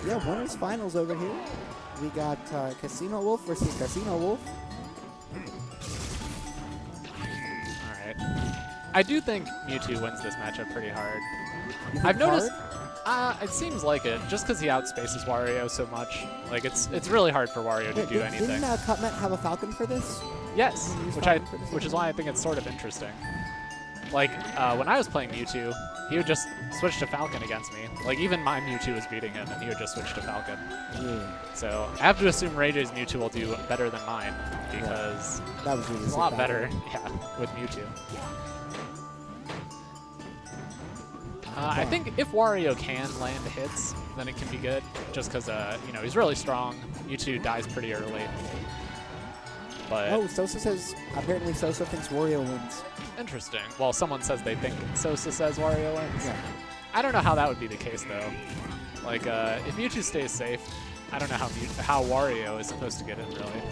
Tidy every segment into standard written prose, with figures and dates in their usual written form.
yeah, winners finals over here. We got Casino Wolf versus Casino Wolf. All right. I do think Mewtwo wins this matchup pretty hard. I've hard? noticed. It seems like it, just because he outspaces Wario so much. Like it's really hard for Wario to do anything. Didn't CutMet have a Falcon for this? Yes, which is why I think it's sort of interesting. Like when I was playing Mewtwo, he would just switch to Falcon against me. Like even my Mewtwo was beating him, and he would just switch to Falcon. Yeah. So I have to assume RayJ's Mewtwo will do better than mine because that was really it's a lot better. Yeah, with Mewtwo. I think if Wario can land hits, then it can be good. Just because you know, he's really strong. Mewtwo dies pretty early. But oh, Sosa says apparently Sosa thinks Wario wins. Interesting. Well, someone says they think Sosa says Wario wins. Yeah. I don't know how that would be the case though. Like if Mewtwo stays safe, I don't know how Wario is supposed to get in really.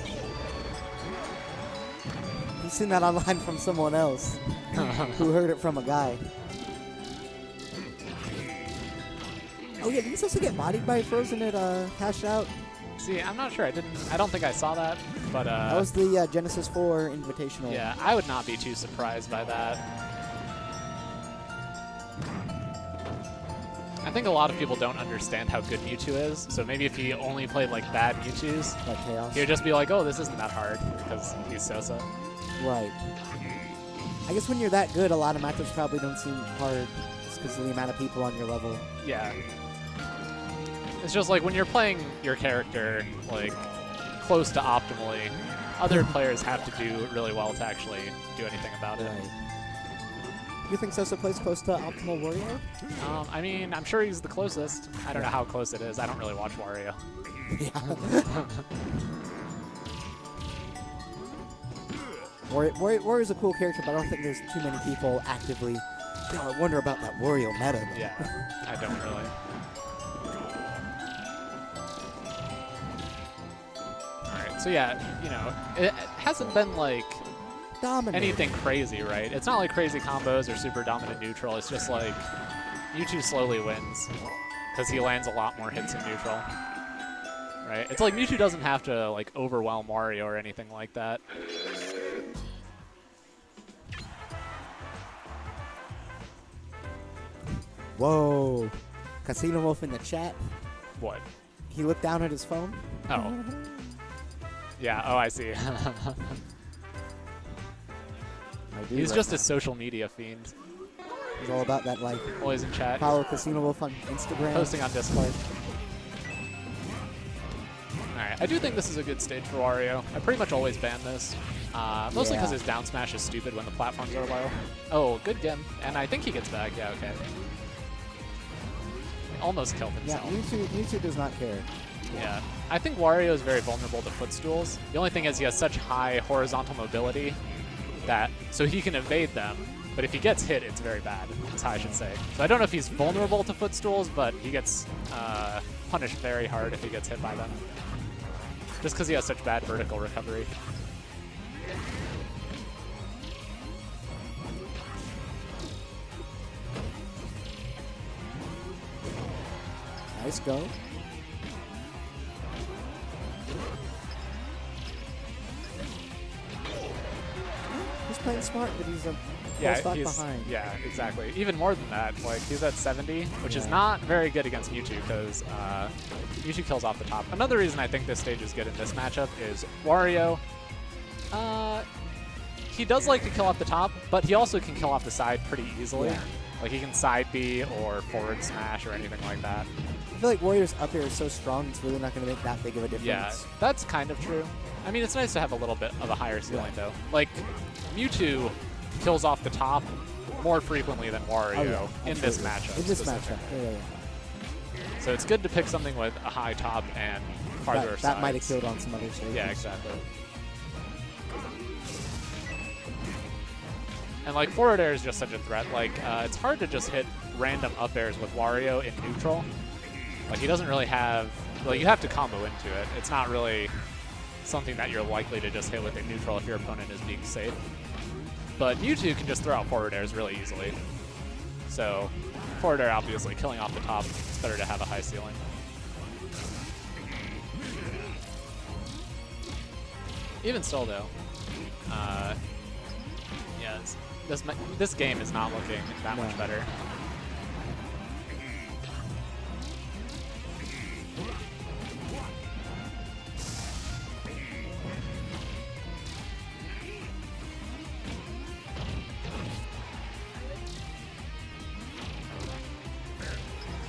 You've seen that online from someone else who heard it from a guy. Oh yeah, didn't Sosa get bodied by Frozen at Hash Out? See, I'm not sure. I don't think I saw that, but that was the Genesis 4 Invitational. Yeah, I would not be too surprised by that. I think a lot of people don't understand how good Mewtwo is, so maybe if he only played like bad Mewtwo's, like Chaos, he would just be like, oh, this isn't that hard because he's Sosa. Right. I guess when you're that good, a lot of matchups probably don't seem hard just because of the amount of people on your level. Yeah. It's just like when you're playing your character like close to optimally, other players have to do really well to actually do anything about it. Right. You think Sosa plays close to optimal Wario? I mean, I'm sure he's the closest. I don't know how close it is. I don't really watch Wario. Yeah. Wario's a cool character, but I don't think there's too many people actively. I wonder about that Wario meta. Yeah, I don't really. So yeah, you know, it hasn't been like anything crazy, right? It's not like crazy combos or super dominant neutral. It's just like Mewtwo slowly wins because he lands a lot more hits in neutral, right? It's like Mewtwo doesn't have to like overwhelm Wario or anything like that. Whoa, Casino Wolf in the chat. What? He looked down at his phone. Oh. Yeah, oh, I see. He's just a social media fiend. He's all about that life. Always in chat. Follow Casino Wolf on Instagram. Posting on Discord. Alright, I do think this is a good stage for Wario. I pretty much always ban this. Mostly because his down smash is stupid when the platforms are low. Oh, good Gim. And I think he gets back. Yeah, okay. Almost killed himself. Yeah, Mewtwo does not care. Yeah. I think Wario is very vulnerable to footstools. The only thing is he has such high horizontal mobility that so he can evade them, but if he gets hit, it's very bad. That's how I should say. So I don't know if he's vulnerable to footstools, but he gets punished very hard if he gets hit by them. Just because he has such bad vertical recovery. Nice go. He's playing smart, but he's a full stock behind. Yeah, exactly. Even more than that, like he's at 70, which is not very good against Mewtwo because Mewtwo kills off the top. Another reason I think this stage is good in this matchup is Wario. He does like to kill off the top, but he also can kill off the side pretty easily. Yeah. Like he can side B or forward smash or anything like that. I feel like Warrior's up air is so strong, it's really not going to make that big of a difference. Yeah, that's kind of true. I mean, it's nice to have a little bit of a higher ceiling, though. Like, Mewtwo kills off the top more frequently than Wario in this matchup. In this matchup, yeah. So it's good to pick something with a high top and farther sides. That might have killed on some other stages. Yeah, exactly. And, like, forward air is just such a threat. Like, it's hard to just hit random up airs with Wario in neutral. Like, he doesn't really have... Like, you have to combo into it. It's not really something that you're likely to just hit with in neutral if your opponent is being safe. But Mewtwo can just throw out forward airs really easily. So, forward air, obviously, killing off the top, it's better to have a high ceiling. Even still, though, yeah, this game is not looking that much better.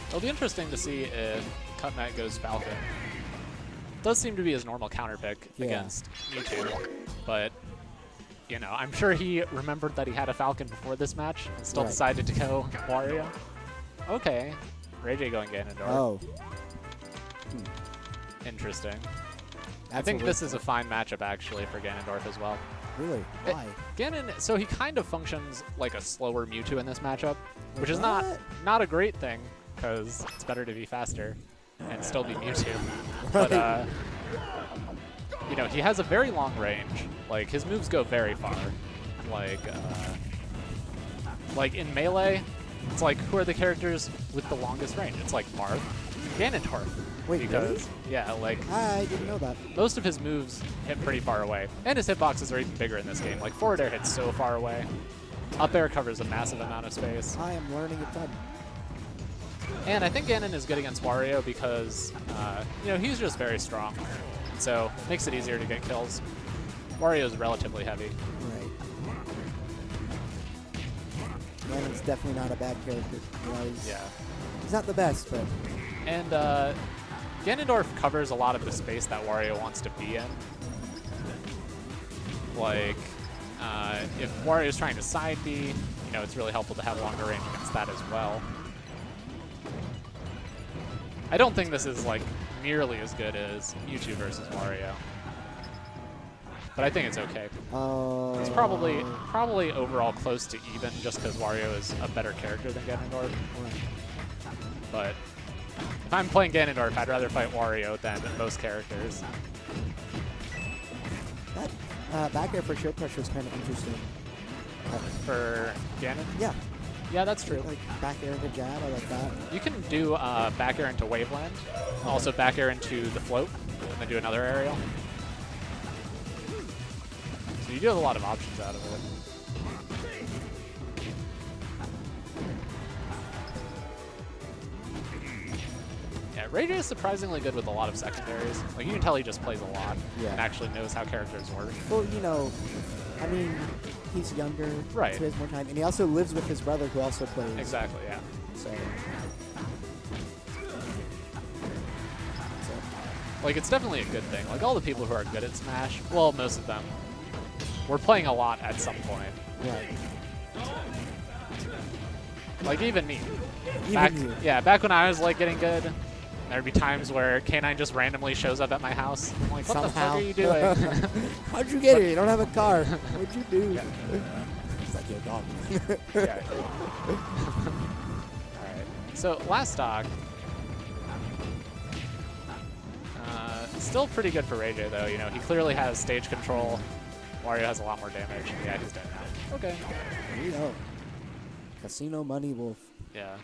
It'll be interesting to see if CutMet goes Falcon. Does seem to be his normal counter pick against Mewtwo, but you know, I'm sure he remembered that he had a Falcon before this match and still decided to go Wario. Okay, Ray J going Ganondorf. Oh, interesting. that's I think this is a fine matchup actually for Ganondorf as well. Really? Why? Ganon, so he kind of functions like a slower Mewtwo in this matchup, which is not a great thing because it's better to be faster and still be Mewtwo. But you know, he has a very long range. Like his moves go very far. Like in Melee, it's like who are the characters with the longest range? It's like Marth, Ganondorf. Wait, because really? yeah, like I didn't know that. most of his moves hit pretty far away, and his hitboxes are even bigger in this game. Like forward air hits so far away, up air covers a massive amount of space. I am learning a ton. And I think Ganon is good against Wario because you know, he's just very strong, so makes it easier to get kills. Wario is relatively heavy. Right. Ganon's definitely not a bad character. You know, he's not the best, but and Ganondorf covers a lot of the space that Wario wants to be in. Like, if Wario's trying to side B, you know, it's really helpful to have longer range against that as well. I don't think this is, like, nearly as good as Mewtwo versus Wario. But I think it's okay. It's probably overall close to even just because Wario is a better character than Ganondorf. But if I'm playing Ganondorf, I'd rather fight Wario than most characters. that back air for shield pressure is kind of interesting. For Ganon? Yeah. Yeah, that's true. Like back air into jab, I like that. You can do back air into Waveland, also back air into the float, and then do another aerial. So you do have a lot of options out of it. Yeah, Ray J is surprisingly good with a lot of secondaries. Like you can tell he just plays a lot and actually knows how characters work. Well, you know, I mean, he's younger, right? So he has more time, and he also lives with his brother, who also plays. Exactly, yeah. So like, it's definitely a good thing. Like all the people who are good at Smash, well, most of them, were playing a lot at some point. right. Like even me. Even you. Yeah, back when I was like getting good, there'd be times where K9 just randomly shows up at my house. I'm like, what the fuck are you doing? How'd you get here? You don't have a car. What'd you do? Yeah. It's like your dog. Yeah. Alright. So last stock. Still pretty good for Ray J though, you know, he clearly has stage control. Wario has a lot more damage. Yeah, he's dead now. Okay. There you go. Casino Money Wolf. Yeah.